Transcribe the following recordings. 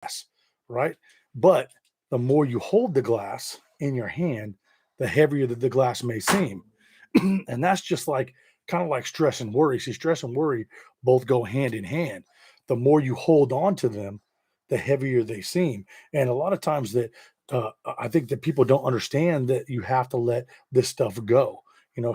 glass, right? But the more you hold the glass in your hand, the heavier that the glass may seem. And that's just like kind of like stress and worry. See, stress and worry both go hand in hand. The more you hold on to them, the heavier they seem. And a lot of times that I think that people don't understand that you have to let this stuff go.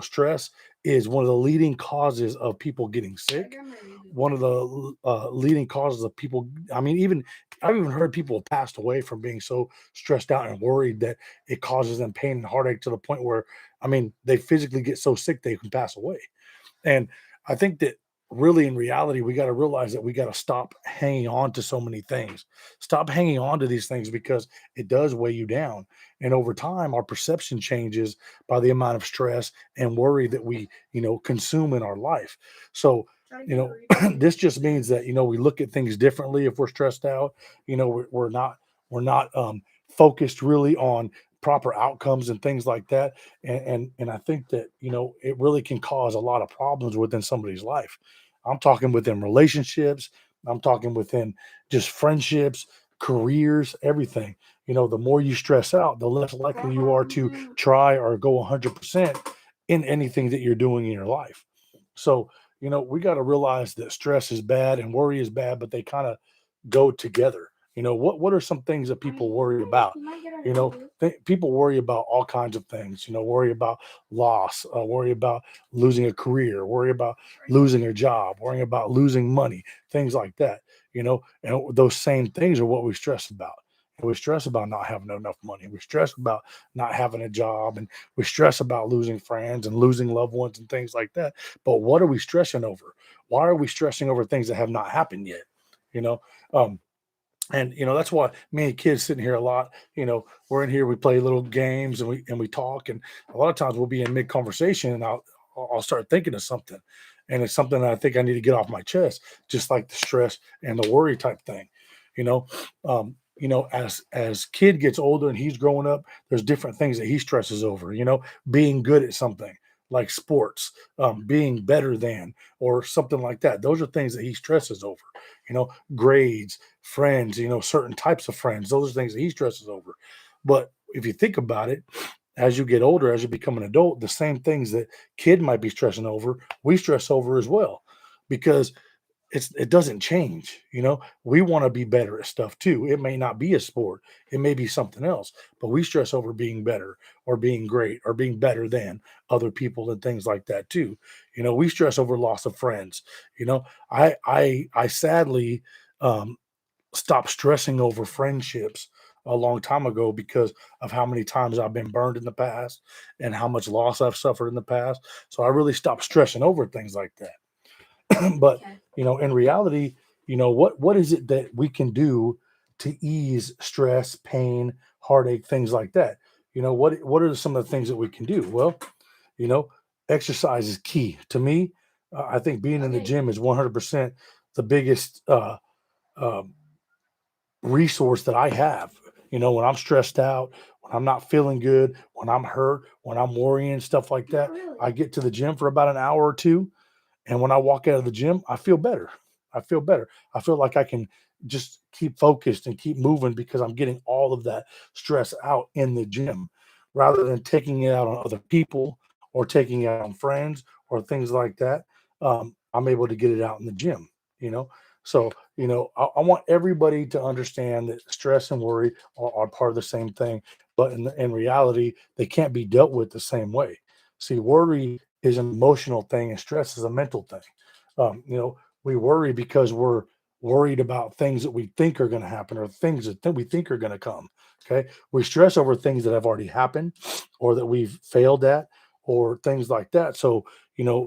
Stress is one of the leading causes of people getting I sick. got my reading. One of the leading causes of people. I mean, even I've even heard people passed away from being so stressed out and worried that it causes them pain and heartache to the point where, I mean, they physically get so sick they can pass away. And I think that really in reality, we got to realize that we got to stop hanging on to so many things. Stop hanging on to these things because it does weigh you down. And over time, our perception changes by the amount of stress and worry that we, consume in our life. So, I got reading. this just means that, we look at things differently if we're stressed out. We're not focused really on proper outcomes and things like that. And I think that it really can cause a lot of problems within somebody's life. I'm talking within relationships. I'm talking within just friendships, careers, everything. The more you stress out, the less likely you are to try or go 100% in anything that you're doing in your life. So we got to realize that stress is bad and worry is bad, but they kind of go together. What are some things that people worry about? You might get a you know reading. People worry about all kinds of things. Worry about loss, worry about losing a career, worry about losing a job, worrying about losing money, things like that. And those same things are what we stress about. And we stress about not having enough money. We stress about not having a job, and we stress about losing friends and losing loved ones and things like that. But what are we stressing over? Why are we stressing over things that have not happened yet? You know, um, and that's why me and kids sitting here a lot. We're in here, we play little games, and we talk, and a lot of times we'll be in mid conversation, and I'll start thinking of something, and it's something that I think I need to get off my chest, just like the stress and the worry type thing. you know as kid gets older and he's growing up, there's different things that he stresses over. Being good at something like sports, being better than, or something like that. Those are things that he stresses over. Grades, friends, certain types of friends. Those are things that he stresses over. But if you think about it, as you get older, as you become an adult, the same things that kid might be stressing over, we stress over as well, because it doesn't change. We want to be better at stuff too. It may not be a sport, it may be something else, but we stress over being better or being great or being better than other people and things like that too. We stress over loss of friends. I sadly um stopped stressing over friendships a long time ago because of how many times I've been burned in the past and how much loss I've suffered in the past. So I really stopped stressing over things like that. But Okay. in reality, what is it that we can do to ease stress, pain, heartache, things like that? What are some of the things that we can do? Well, you know exercise is key to me. I think being in the Okay. gym is 100% the biggest um, resource that I have. When I'm stressed out, when I'm not feeling good, when I'm hurt, when I'm worrying, stuff like Not that, really. I get to the gym for about an hour or two, and when I walk out of the gym, I feel better. I feel better. I feel like I can just keep focused and keep moving because I'm getting all of that stress out in the gym rather than taking it out on other people or taking it out on friends or things like that. I'm able to get it out in the gym, you know. So, I want everybody to understand that stress and worry are part of the same thing, but in reality, they can't be dealt with the same way. See, worry is an emotional thing and stress is a mental thing. We worry because we're worried about things that we think are going to happen or things that we think are going to come. Okay. We stress over things that have already happened or that we've failed at or things like that. So,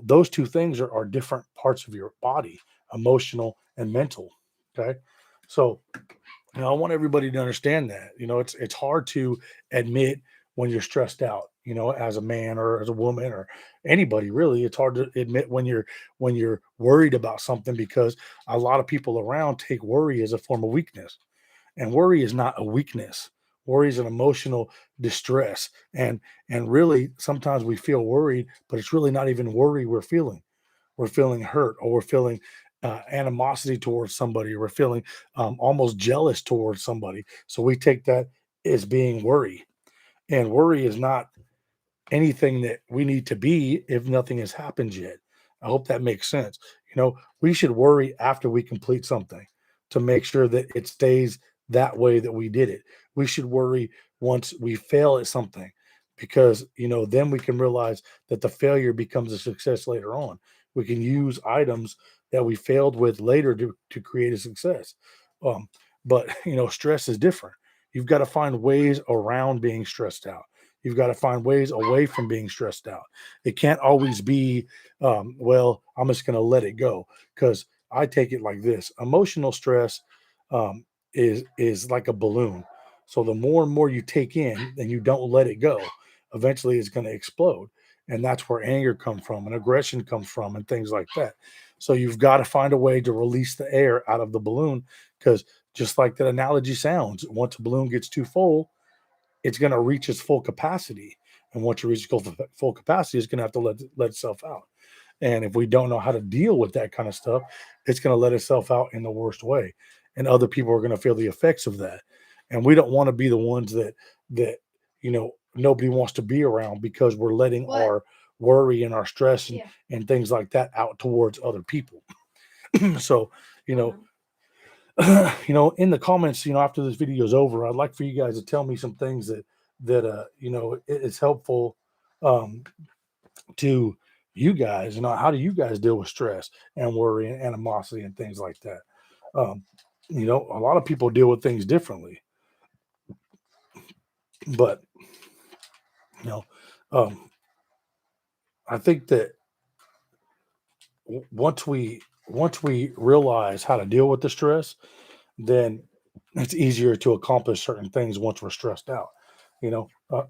those two things are different parts of your body, emotional and mental. Okay. So, I want everybody to understand that. It's hard to admit when you're stressed out. As a man or as a woman or anybody really, it's hard to admit when you're worried about something because a lot of people around take worry as a form of weakness, and worry is not a weakness. Worry is an emotional distress, and really sometimes we feel worried, but it's really not even worry we're feeling. We're feeling hurt or we're feeling animosity towards somebody, or we're feeling almost jealous towards somebody. So we take that as being worry, and worry is not anything that we need to be if nothing has happened yet. I hope that makes sense. We should worry after we complete something to make sure that it stays that way that we did it. We should worry once we fail at something because, then we can realize that the failure becomes a success later on. We can use items that we failed with later to create a success. Um, but, stress is different. You've got to find ways around being stressed out. You've got to find ways away from being stressed out. It can't always be, well, I'm just going to let it go. Because I take it like this: emotional stress is like a balloon. So the more and more you take in and you don't let it go, eventually it's going to explode. And that's where anger comes from and aggression comes from and things like that. So you've got to find a way to release the air out of the balloon because just like that analogy sounds, once a balloon gets too full, it's going to reach its full capacity. And once you reach full capacity, it's going to have to let itself out. And if we don't know how to deal with that kind of stuff, it's going to let itself out in the worst way. And other people are going to feel the effects of that. And we don't want to be the ones that nobody wants to be around because we're letting What? our worry and our stress and, Yeah. and things like that out towards other people. So, you Uh know, huh. in the comments, after this video is over, I'd like for you guys to tell me some things it's helpful um, to you guys. How do you guys deal with stress and worry and animosity and things like that? Um, a lot of people deal with things differently, but you know, um, I think that once we realize how to deal with the stress, then it's easier to accomplish certain things once we're stressed out.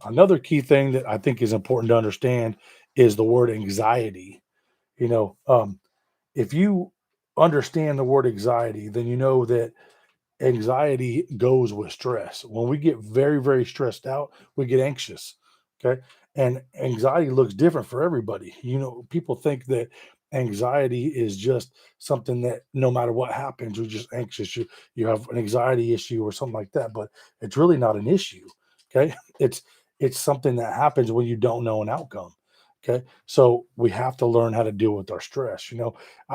Another key thing that I think is important to understand is the word anxiety. You know, um, if you understand the word anxiety, then you know that anxiety goes with stress. When we get very, very stressed out, we get anxious. Okay. And anxiety looks different for everybody. People think that anxiety is just something that no matter what happens, you're just anxious. You have an anxiety issue or something like that, but it's really not an issue. Okay. It's something that happens when you don't know an outcome. Okay. So we have to learn how to deal with our stress.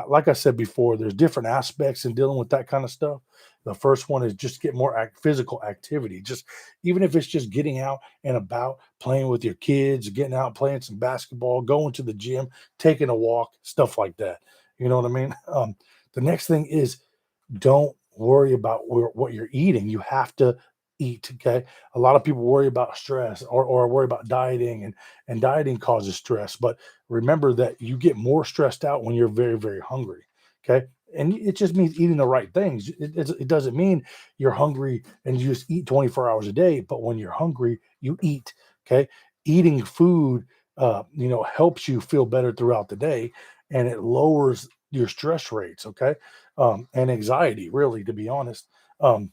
Like I said before, there's different aspects in dealing with that kind of stuff. The first one is just get more physical activity. Just even if it's just getting out and about, playing with your kids, getting out, playing some basketball, going to the gym, taking a walk, stuff like that. You know what I mean? The next thing is don't worry about what you're eating. You have to eat. Okay. A lot of people worry about stress or worry about dieting, and dieting causes stress. But remember that you get more stressed out when you're very, very hungry. Okay. And it just means eating the right things. It doesn't mean you're hungry and you just eat 24 hours a day. But when you're hungry, you eat. Okay. Eating food, helps you feel better throughout the day, and it lowers your stress rates. Okay. And anxiety, really, to be honest. Um,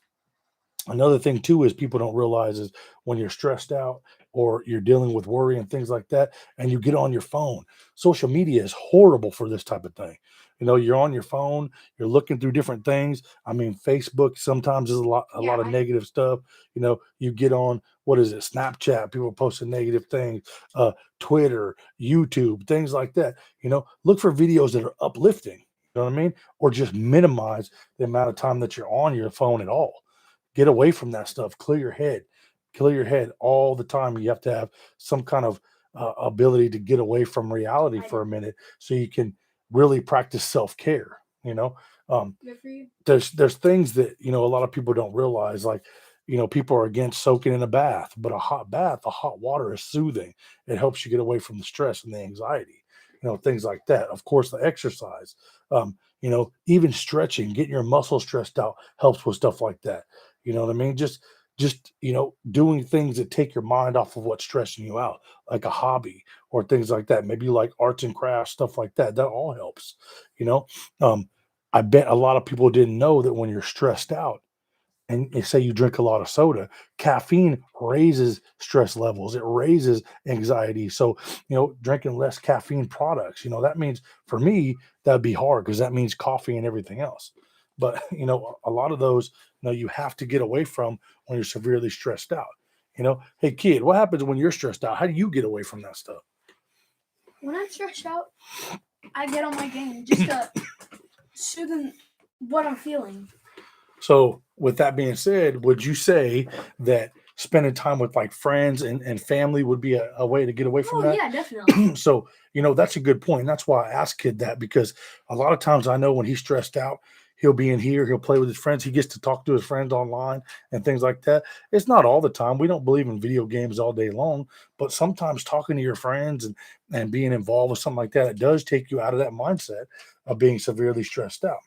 Another thing too is people don't realize is when you're stressed out or you're dealing with worry and things like that, and you get on your phone. Social media is horrible for this type of thing. You're on your phone, you're looking through different things. I mean, Facebook sometimes is a lot Yeah. of negative stuff. You get on, what is it, Snapchat, people posting negative things, Twitter, YouTube, things like that. Look for videos that are uplifting. You know what I mean? Or just minimize the amount of time that you're on your phone at all. Get away from that stuff. Clear your head all the time. You have to have some kind of ability to get away from reality I for a do. minute so you can really practice self-care. Um, Good for you. there's things that a lot of people don't realize, like people are against soaking in a bath, but a hot bath, the hot water is soothing. It helps you get away from the stress and the anxiety, things like that. Of course, the exercise, even stretching, getting your muscles stressed out helps with stuff like that. You know what I mean? Just doing things that take your mind off of what's stressing you out, like a hobby or things like that. Maybe you like arts and crafts, stuff like that. That all helps. you know um I bet a lot of people didn't know that when you're stressed out and you say you drink a lot of soda, caffeine raises stress levels, it raises anxiety. So, drinking less caffeine products, that means for me, that'd be hard because that means coffee and everything else. But, a lot of those, you have to get away from when you're severely stressed out. Hey kid, what happens when you're stressed out? How do you get away from that stuff? When I'm stressed out, I get on my game just to soothe what I'm feeling. So, with that being said, would you say that spending time with like friends and family would be a way to get away from Oh that? yeah, definitely. So, that's a good point. That's why I asked kid that because a lot of times I know when he's stressed out, he'll be in here, he'll play with his friends, he gets to talk to his friends online and things like that. It's not all the time. We don't believe in video games all day long, but sometimes talking to your friends and being involved with something like that, it does take you out of that mindset of being severely stressed out.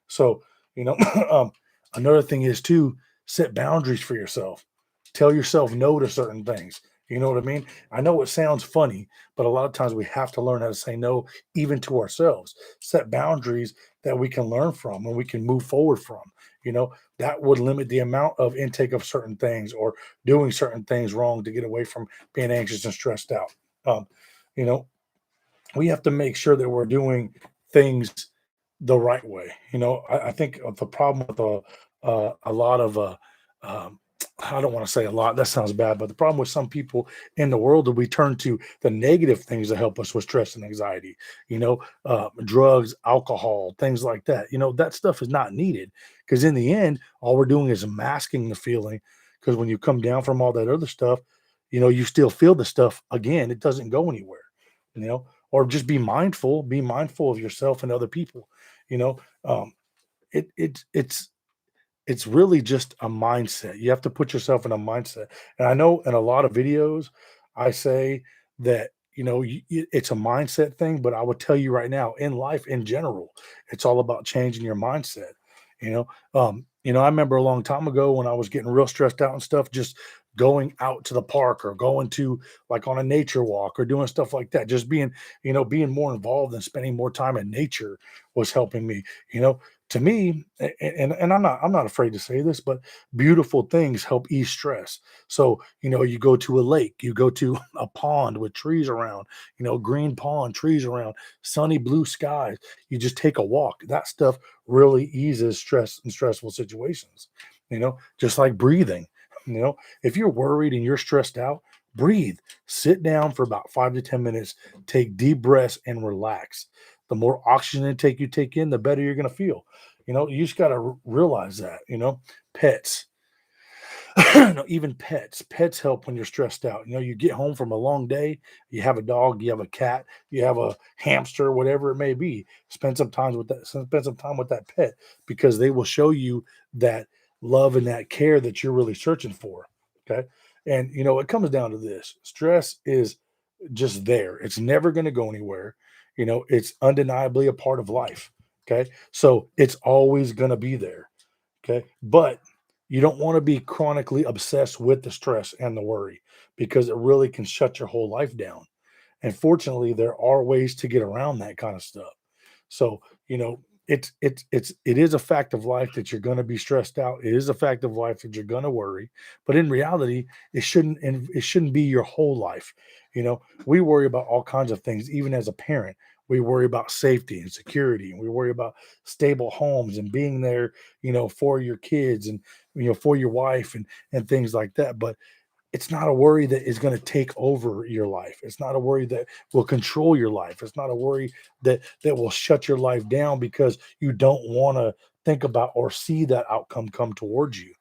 So, you know, another thing is to set boundaries for yourself. Tell yourself no to certain things. You know what I mean? I know it sounds funny, but a lot of times we have to learn how to say no, even to ourselves. Set boundaries that we can learn from and we can move forward from. That would limit the amount of intake of certain things or doing certain things wrong to get away from being anxious and stressed out. Um, you know, we have to make sure that we're doing things the right way. I think the problem with a lot of um, I don't want to say a lot. That sounds bad, but the problem with some people in the world that we turn to the negative things that help us with stress and anxiety. Drugs, alcohol, things like that. That stuff is not needed because in the end, all we're doing is masking the feeling. Because when you come down from all that other stuff, you still feel the stuff again. It doesn't go anywhere. Or just be mindful of yourself and other people. You know, um, it's really just a mindset. You have to put yourself in a mindset. And I know in a lot of videos, I say that it's a mindset thing, but I would tell you right now, in life in general, it's all about changing your mindset. I remember a long time ago when I was getting real stressed out and stuff, just going out to the park or going to like on a nature walk or doing stuff like that. Just being more involved and spending more time in nature was helping me. To me, and I'm not afraid to say this, but beautiful things help ease stress. So, you go to a lake, you go to a pond with trees around, green pond, trees around, sunny blue skies. You just take a walk. That stuff really eases stress in stressful situations. Just like breathing. If you're worried and you're stressed out, breathe. Sit down for about 5 to 10 minutes, take deep breaths and relax. The more oxygen intake you take in, the better you're going to feel. You just got to realize that. Pets, even pets help when you're stressed out. You get home from a long day, you have a dog, you have a cat, you have a hamster, whatever it may be. Spend some time with that pet because they will show you that love and that care that you're really searching for. Okay. And it comes down to this: stress is just there. It's never going to go anywhere. It's undeniably a part of life. Okay. So it's always going to be there. Okay. But you don't want to be chronically obsessed with the stress and the worry because it really can shut your whole life down. And fortunately, there are ways to get around that kind of stuff. So, it is a fact of life that you're going to be stressed out. It is a fact of life that you're going to worry. But in reality, it shouldn't be your whole life. We worry about all kinds of things, even as a parent. We worry about safety and security, and we worry about stable homes and being there, for your kids and for your wife and things like that. But it's not a worry that is going to take over your life. It's not a worry that will control your life. It's not a worry that will shut your life down because you don't want to think about or see that outcome come towards you.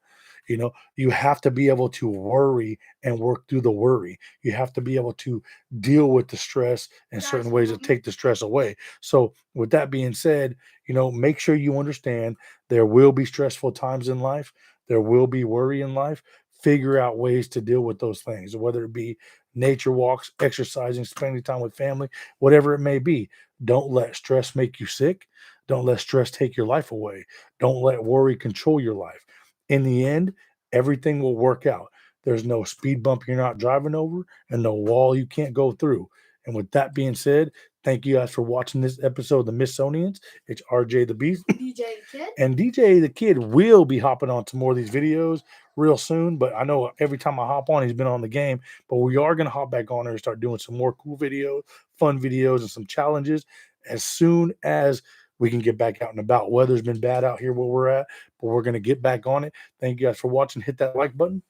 You have to be able to worry and work through the worry. You have to be able to deal with the stress in certain ways that take the stress away. So, with that being said, make sure you understand there will be stressful times in life. There will be worry in life. Figure out ways to deal with those things, whether it be nature walks, exercising, spending time with family, whatever it may be. Don't let stress make you sick. Don't let stress take your life away. Don't let worry control your life. In the end, everything will work out. There's no speed bump you're not driving over and no wall you can't go through. And with that being said, Thank you guys for watching this episode of the Missonians. It's RJ the Beast. DJ the Kid. And DJ the Kid will be hopping on to more of these videos real soon. But I know every time I hop on, he's been on the game. But we are going to hop back on there and start doing some more cool videos, fun videos, and some challenges as soon as we can get back out and about. Weather's been bad out here where we're at, but we're going to get back on it. Thank you guys for watching. Hit that like button.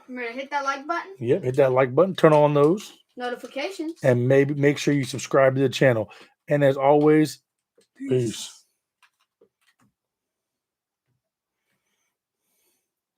Remember to hit that like button. Yep, hit that like button. Turn on those Notifications. and maybe make sure you subscribe to the channel. And as always, peace.